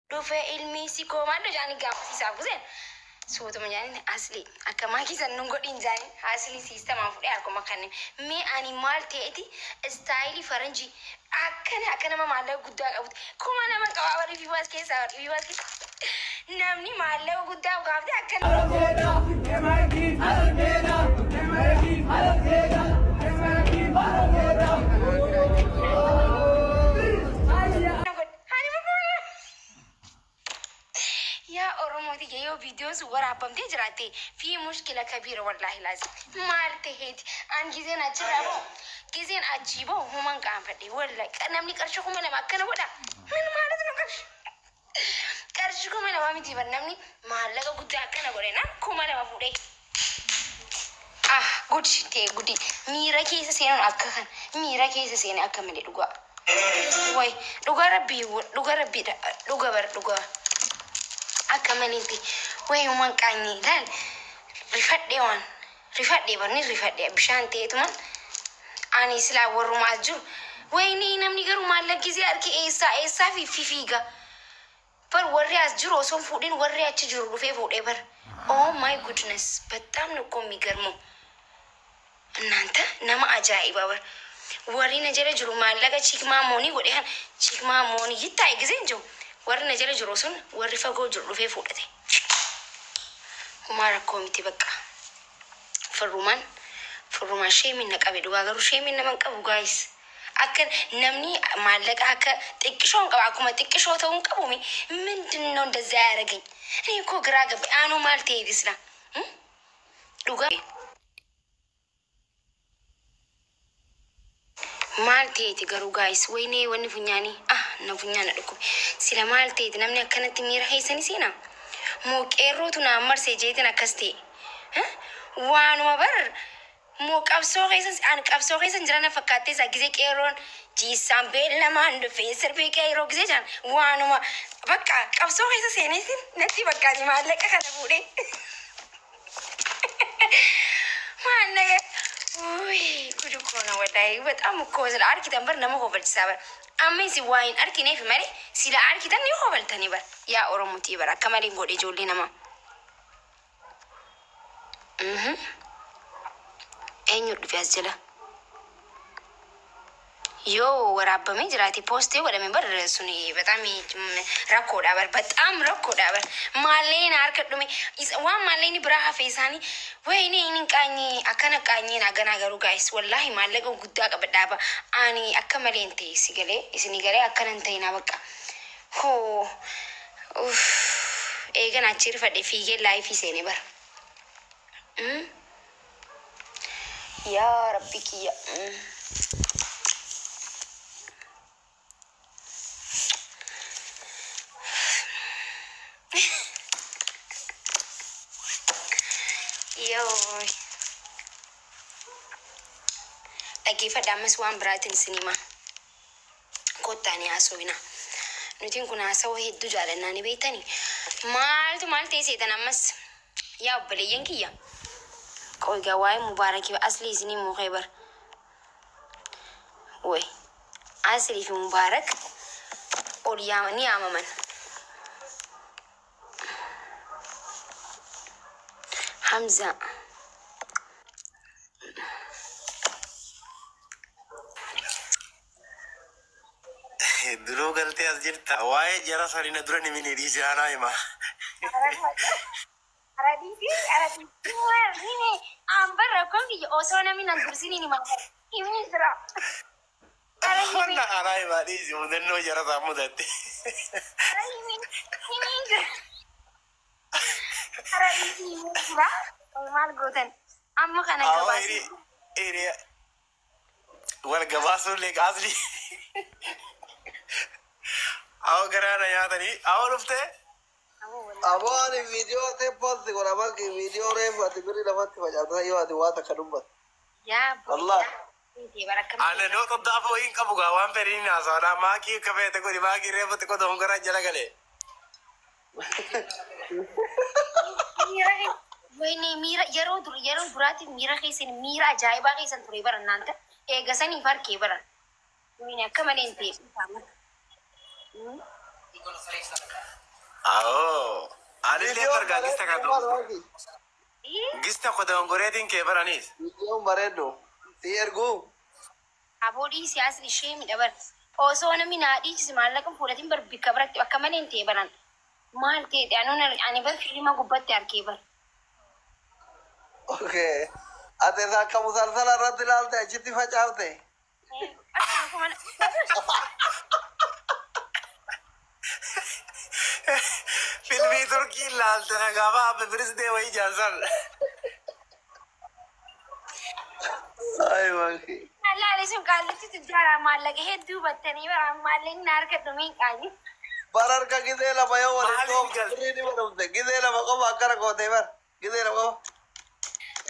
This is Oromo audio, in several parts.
Dhufe ilmi si koomando jaani gaafasiisaa buuseen suutuma jaani asli akka maakisan nun godhin jaani asli siistemaa fudhee harkuma kanneen mee ani maal ta'eeti istaayilii faranjii akka nama maallaqa guddaa qabuti kuma nama qabaa warri fiibaas keessaa warri fiibaas keessa namni maallaqa guddaa gaafate يا أرمودي جايو فيديوز ورا بمدي جراتي في مشكلة كبيرة والله لازم ما ارتهيت عن جزين أجربه جزين أجيبه هم كان فدي ولا أنا مني كرشكم ولا ما كنا ولا من ما لازم كرشكم ولا ما متي برنامني ما لقى قد أكنا قرينا كم ولا ما فودي قدي تي قدي ميرا كيس سينون أكخن ميرا كيس سين أكمل لغوا واي لغوا ربي لغوا بر لغوا أكملينتي وين يوم كاني لان رفات دي برني رفات دي بشان تيتمان أنا سلا ورم أجور وين نمني كرو مالك جزء أركي إيسا في فيجا بر وري أجور أصلا فودين وري أجور رفي فودي بر oh my goodness بتام نكون ميجرمو نانتا نما أجاي بابر وري نجري جرو مالك شيك ما موني وديهان شيك ما موني يتاي جزين جو ورنا جل جروسون ورفا جو جرو فودته وما ركومتي بقى فالرومان شيء من نقابي دوغاغرو شيء من نمان قبو غايس أكن نمني مالك هكا تكشون قبعكم تكشو تون قبومي من دنون دزارقين نيكو غراغب آنو مالتي ديسنا دوغاغي مالتي تيغرو غايس ويني وني فنياني نفنيانا لكم سلا مالتي نمني كانت ميرا هيساني سينا موكيرو تنا أمر سيجيتنا كستي وانو مبر موك أبسو غيسان جرانا فكاتي ساكيزي كيرون جيسان بيل لمان فيسر بي كيرو كزي جان وانو ما بكا أبسو غيسان سيني سين نتي بكا دي مالك خانا بوري مالك وي كدو كونا وداي بتأمو كوزل عاركي تنبر نمو غوبل جسابر أمي سي واين أركي نيفي ماري سيلا أركي تن يو غوبل تاني بر يا أورموتي برا كمالي غودي جولي نما أين يرد في أسجله يو ورابمي جراتي بوستي ولا من بر سوني بتأمي ركود أبر بتأم ركود أبر مالين أركضمي وام مالين براها فيساني ويني إنك أني أكنا كأني نعنا غرو guys والله مالك وجودك بدابا أني أكملين تي سيجلي إسني جلي أكنا تينا بقى هو إيجا ناتشير فدي فيجي لايف يسيني بر يا ربي كيا يوي أجيب دامس وان براتين سينما كوتاني أسوينا نتين كنا أسوي هيدو جالنا نبيتاني مال تيسي تنامس يا بلي ينكيا كوي جواي مباركي أصلي سني مخيبر وي أصلي في مبارك أوليامني أمامن حمزة درو غلطي أزجرت واي جرا سارينا دراني مني ريجانا إما أردي وين أمبر ركون في أوسونا من الدرسين ما يمين ترى أنا إما ريج ودنو جرا سامودتي يمين أردي يمين ترى مال قطن أما خنا جواز إيري والجواز لك أصلي أو كرانا يا تاني أو رفته أبغى الفيديو تبغى تقول أبغى الفيديو ريف تقولي لما تفجأ أيوة دواتا كنوبة يا الله أنا لو تضاف وين كبوغا وان بريني ناسا ما كي كفه تقولي ما كي ريف تقول دهم كرا جلا كله ويني ميرا يرو دراتي ميرا خيسن ميرا جايبا خيسن تري برا نانتا غساني فار كي برا وين كمان انتي Aoo. Anillee argaa gista katu. Gista qotoon goreetiin kee baranis. Video bareedu. Si ergu. Aboodii siyaasni ishee midhabar. Osoo namni naadhiichis maallaqa fuudhatiin bar bikka biratti akka malee hin ta'e baran. Maal ta'e ani bar fiilima gubbatti arkee bar. Okay. Ate isa akka musalsala irratti ilaalte achitti facaafte. Filmii Turkii ilaalte nagaafaa abbe birisdee wayii jaansan. Ay wanki. Laalee sun kaallitti tujjaaraa maallaqa hedduu battanii baraan maallaqni na harkadhu miidhaani. Bararka gizee lama yoo walitti Maaliin gal- birrii ni barumse. Gizee lama qofa akkana gootee bar. Gizee lama qofa.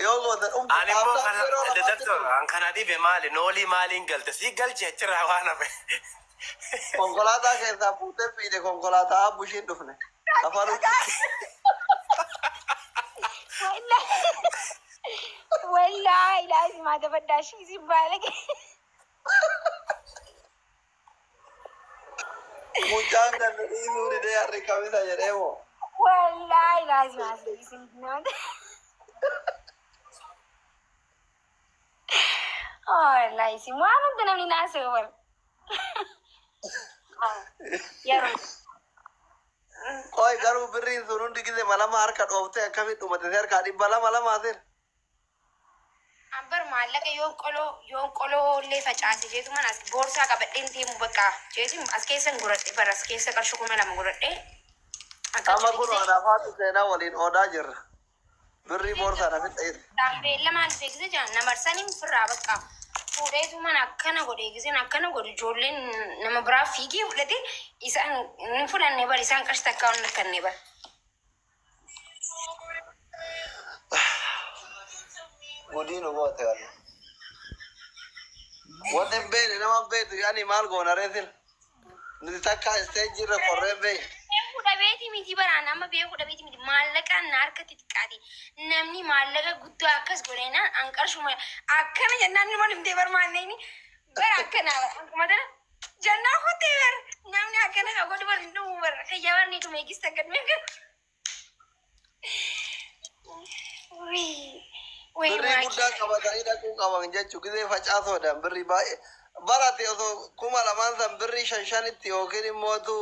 Yoo goote dhumte. Ani immoo kana daddartoon an kana dhibe maali noolii maaliin galte si galchee achirraa waan hafe. Konkolaataa keessaa fuutee fiide konkolaataa bushiin dhufne. Afaan Wallaahi laazim haa baddaa shiisin baalage. mucaan kan dhiisuu didee harri kamisa jedhee moo. Wallaahi laazim haa shiisin naata. Wallaahi isin waan hunda namni naasoo bar. Yeroo. Qoy garuu birriin sun hundi gizee malama harka dhooftee akkamitti dhumate harkaa dhibba lama lamaatiir. Ambar maallaqa yoon qoloo illee facaase jeetu mana as boorsaa qabadheen deemu bakka jeetu as keessa hin guradhe bara as keessa qarshii 2,000 guradhe. Amma kun anafaatu seenaa waliin odaa jirra. Birrii boorsaa na fixeeti. Dhaabbeella maal beeksisa jiran namarsaniin firraa bakka fuudheetu mana akkana godhe giseen akkana godhe ijoolleen nama biraa fiigee fudhate isaan hin fudhanne bara isaan qarshii takkaa hin nakkanne bara. Gudii nu goote wala. Wanti hin beekne nama hin beektu yaani maal goona reetin. Nuti takka isteejii irra korreen beekne. Beeku dhabeeti miti baraan amma beeku dhabeeti miti maallaqaan na harkatti xiqqaati namni maallaqa guddaa akkas godheenaan an qarshuma akkana jennaan numa dhimtee barmaanneeni bara akkana matana jannaa kottee bar namni akkana ka godhu bar dhumu bar kayyaa ni dhume gista gadmee kan Birrii guddaa qabatanii dhaquu qaban jechuu gizee facaasoodhaan birrii baay'ee. Barate osoo 2,000 san birrii 5 yookiin immootu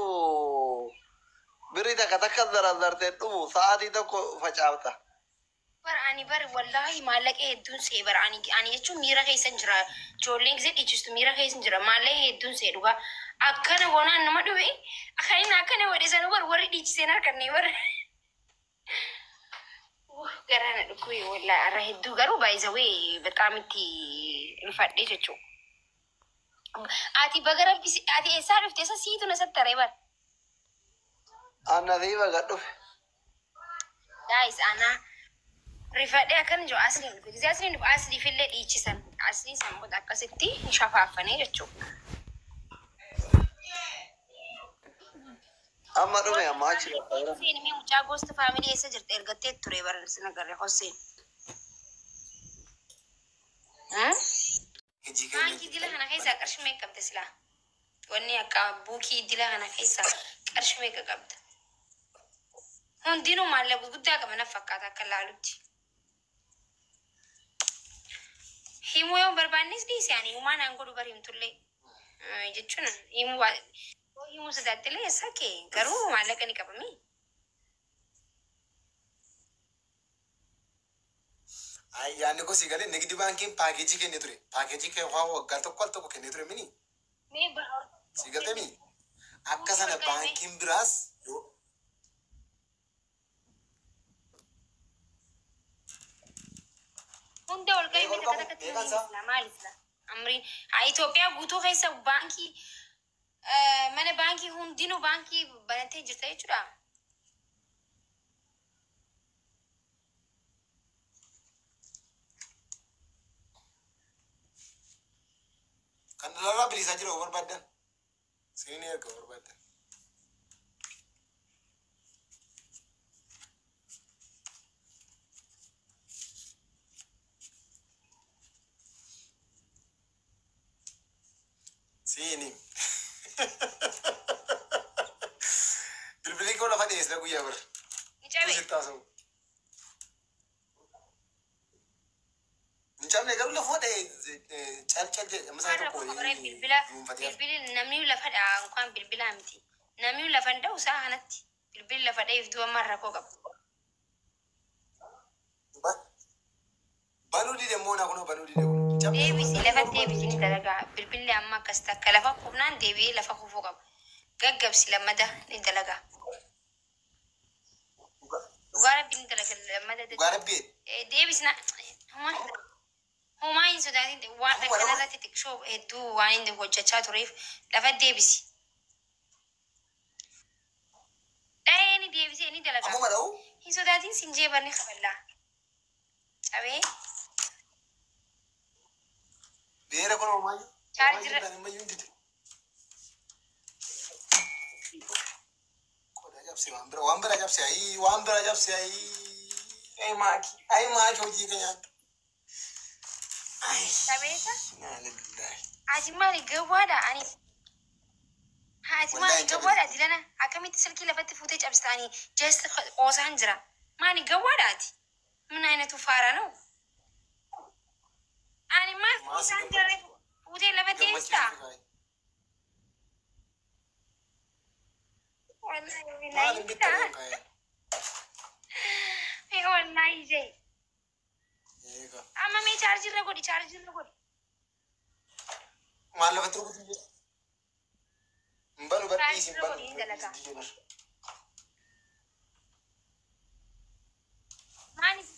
birrii takka zarartee dhumu sa'aatii tokko facaafta. bar ani bar wallahi maallaqa hedduun see bar ani jechuun miira keessan jira ijoolleen gisee dhiichistu miira keessan jira maallaqa hedduun see dhugaa akkana goonaan nama dhume akkana wadhisan bar warri dhiichiseen harkanne bar. Garana dhukkubi wallaahi arra hedduu garuu baay'isawee bexaamitti rifadhee jechuudha. Ati baga rabbisi ati eessaa dhufte isa siitu na sattaree bar. Anna siiba gad dhufe. Daa'is anaa rifadhee akkana jiru asliin dhufe gisee asliin dhufe asliif illee dhiichisan aslii sammuu akkasitti shafaafanii jechuudha. Amma dhume amma achi lafa. Hussein mi mucaa gosta faamilii eessa jirti ergattee ture bara sin agarre Hussein. Baankii dila kana keessaa qarshii meeqa qabda silaa? Wanni akka buukii dila kana keessaa qarshii meeqa qabda? Hundinuu maallaqa guddaa qaba na fakkaata akka laalutti. Himuu yoo barbaannes dhiisi ani himumaan aan godhu bari himtullee jechuun himuu sodaattillee eessa kee garuu maallaqa ni qabami. Yaanni ko si galee nigdi baankiin paakeejii kenne ture. Paakeejii kee waan waggaa tokko al tokko kenne ture mini. Si galtemi akka sana baankiin biraas yoo Hunda ol ga'ii miti kata kati maal isla amriin Itoophiyaa guutuu keessa baankii mana baankii hundinuu baankii banattee jirta jechuudha. kan dalagaa bilisaa jira barbaadan. Seenii erga barbaadan. Seenii. Birrii koo lafa dheessina guyyaa bira. Ni cabe. Sittaa ta'u. Hin cabne garuu lafoo dhee cal jedhama tokko bilbili namni lafa dhaa inkaan bilbilaa miti. Namni lafa nda'u isaa kanatti bilbili lafa dheef du'a marra koo qabu. Banuu dide moona kunoo banuu dide kun. Deebisi lafa deebisi ni dalagaa bilbilli amma akkas takka lafa qubnaan deebi'ee lafa kufuu qabu. Gaggabsi lammada ni dalagaa. Dhugaa rabbi ni dalaga lammada. Dhugaa rabbi. Deebisi na homaa hin sodaatin waan akkanarratti xiqqishoo hedduu waan inni hojjechaa tureef lafa deebisi. Dhahee ni deebisee ni dalagaa. Amma mada'u. Hin sodaatin sin jeebarni qaballaa. Cabee. Beera kun homaa. Chaarjira. Qodaa cabsee waan bira cabsee ayii waan bira cabsee ayii. Ay maaki hojii keenyaatti. Sabeeta? Ati maali gawwaadha ani. Ati maali gawwaadha dilana akkamitti silkii lafatti fuutee cabsitaanii jeesti qoosaan jira. Maali gawwaadha ati? Min aynatu faara noo? Ani maal qoosaan jirre fuutee lafatti eessaa? Wallahi bitaa. Wallahi jee. Amma mee chaarjirra godhi. Maal lafatti rukutin jedhu. Mbanu badhiisi mbanu. Maaliif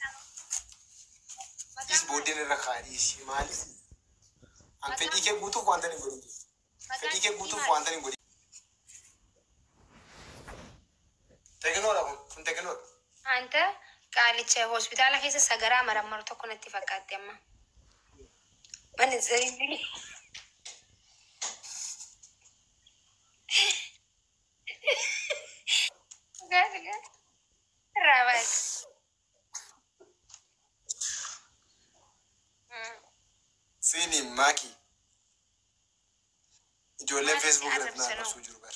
Is booddeen irra kaadhiisi maaliif? An fedhii kee guutuuf wanta hin godhin. Fedhii kee guutuuf wanta hin godhin. Tekinoodha kun tekinoodha. Anta qaalicha hospitaala keessa sagaraa marammaru tokko natti fakkaatti amma. Mani zaribi. Gaga. Rabat. Sini maki. Ijoolleen Facebook irratti naa qabsuu jiru bar.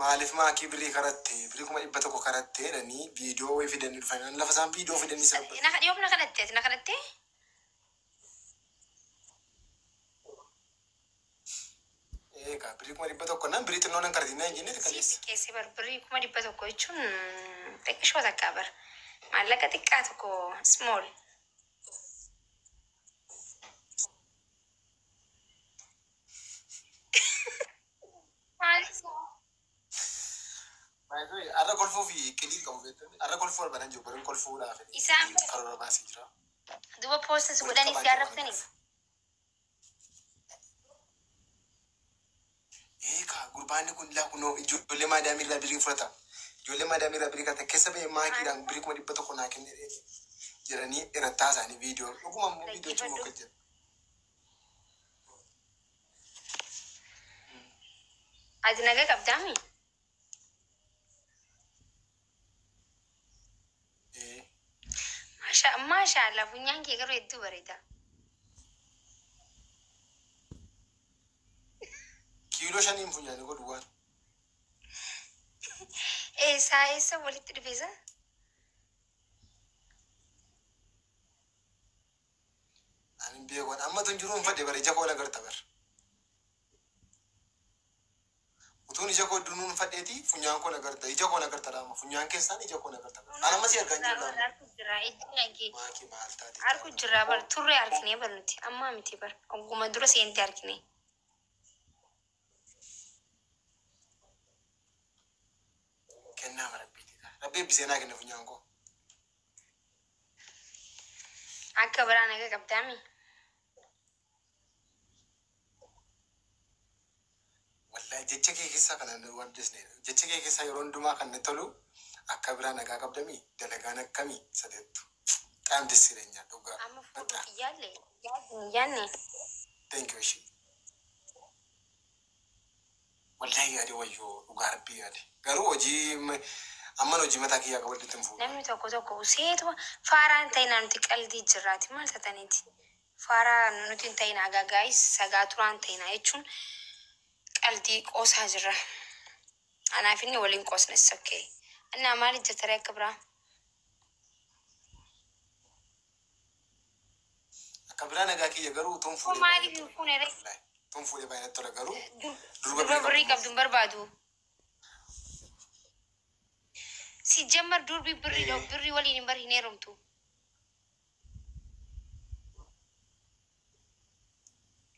Maaliif maakii birrii karattee birrii 100 karattee dhanii viidiyoo wayii fidanii dhufan lafa isaan viidiyoo fidanii sabba. Dhiyoo na kanattee. Egaa birrii 100 nan birrii xinnoo nan karatinaa hin jenne kaleessa. Keessi bar birrii 100 jechuun xiqqishoo takkaa bar maallaqa xiqqaa tokko small. Arra golfuu fi qilii qabu beektanii arra golfuu barbaadaan jiru bariin golfuudhaaf Isaan karoora baasee jira. duba poostas godhanii si arrabsaniif. Eegaa gurbaanni kun laa kunoo ijoollee maadaamii irraa birrii fudhata. Ijoollee maadaamii irraa birrii kata keessa ba'e maakiidhaan birrii 100 naa kenne jedhanii irrattaa isaanii viidiyoo dhuguma immoo viidiyoo cimmoo akka jedhu. Ati nagaa qabdaami? Maashaallah funyaan kee garuu hedduu bareeda. Kiiloo 5 funyaanii godhu waan. Eessa walitti dhufeessa? Ani beekoon amma tun jiruun fadhe bare ija koo nagarta bar. Utuun ija koo dunuun fadheeti funyaan koo nagarta ija koo nagarta dhaama funyaan keessaan ija koo nagarta. Ana masii argaan jiru dhaama. Maakii maal taate? Arku jirraa bar turre arginee bar nuti amma miti bar ogguma dura seenti arginee. Kennaa rabbiiti. Rabbi eebbisee naa kenna funyaan koo. Akka biraa nagaa qabdaami? Wallahi jecha kee keessaa kan wardisne jecha kee keessaa yeroo hundumaa kan tolu akka biraa nagaa qabdami dalagaan akkamii sadeettu qaam desireenya dhugaa. Amma fuudhu iyyaalle yaadni. Thank you shi. Wallahi yaade wayyoo dhugaa rabbii yaade garuu hojii amman hojii mataa kiyyaa qabadhu ittiin fuudhu. Namni tokko seetu faaraan ta'inaa nuti qalbii jirraati maal tataniiti? Faaraa nuti hin ta'inaa gaagaayis sagaa turaan ta'inaa jechuun qaltii qoosaa jirra. Anaaf inni waliin qoosnes okkee. Annaa maaliif jettaree akka biraa? Akka biraa nagaa kiyya garuu tuun fuudhee Maaliif hin fuunere? tuun fuudhee baay'inatti tola garuu Durba birrii qabdu hin barbaadu. Si jammar durbi birrii waliin hin bari hin heerumtu.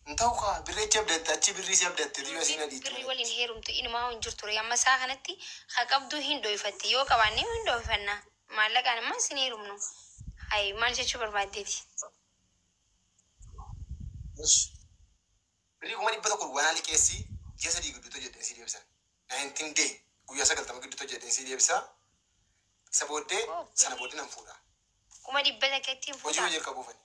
Entau ka birrii abdatte achi birrii si abdatte diyo asina di Birrii waliin heerumtu inumaa hin jirtu ture. Amma isaa kanatti haa qabduu hin dhoofatti. Yoo qabaanne hin dhoofanna. Maallaqaan ammaa sin heerumnu. Hayi maal jechuu barbaaddeeti? birrii kuma dhibba tokko waan liqeessi ji'a sadii gidduutu jedhee si deebisa. 19 day guyyaa 90 gidduutu jedhee si deebisa. Isa booddee sana booddee nan fuudha. Kuma dhibba takkeetti hin Hojii fuudha. hojii qabuufani.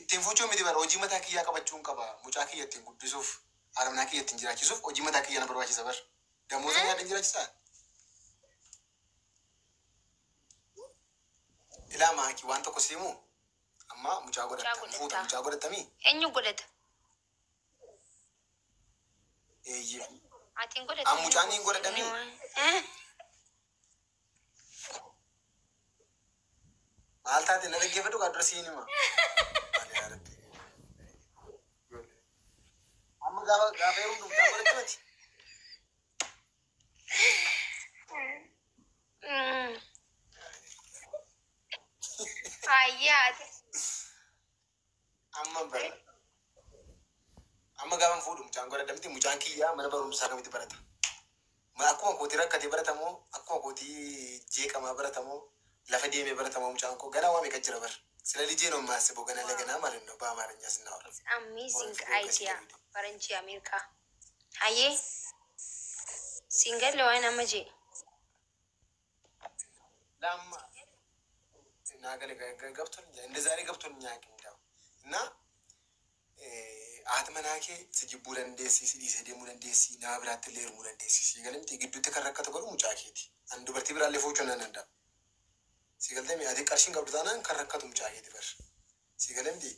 Ittiin fuuchuu miti bara hojii mataa kiyyaa qabachuun qaba. Mucaa kiyya ittiin guddisuuf, haadha kiyya ittiin jiraachisuuf hojii mataa kiyyaa na barbaachisa bara. Damooza nyaadhaan jiraachisaa? Ilaa maakii waan tokko siimu amma mucaa godhatta. Fuuta mucaa godhattamii? Eenyu godhata? Eeyyee. Atiin godhata? Amma mucaan hin godhatamii? Maal taate na dhaggeeffadhu kaa dura siin hima. Amma gaafa heerumtu mucaa godhattamati? Ayyaati. Amma bara. Amma gaafa fuudhu mucaan godhatamti mucaan kiyyaa mana barumsaa kamitti barata. Akkuma kootii rakkatee baratamoo akkuma kootii jeeqamaa baratamoo lafa deemee baratamoo mucaan koo ganaa waamee kan jira bara. Sila lijeen ommaa si boo ganaa laganaa maaliin no baa maarinyaa sinna warra. Amazing idea. Faranjii Ameerikaa. Hayyee. Singalle waan amma jee. Lama. Naagale ገብቶን እንደ ዛሬ ገብቶን ያቅንዳው እና አት መናኬ ስጅቡ ለንደሲ ሲዲስ ደሙ ለንደሲ ናብራት ለርሙ ለንደሲ ሲገለም ትግዱ ተከረከተ ጎሩ ሙጫኬቲ አንዱ በርቲ ብራ ለፎቹ ነንዳ ሲገለም ያዲ ቀርሽን ገብታናን ከረከቱ ሙጫኬቲ በር ሲገለም ዲ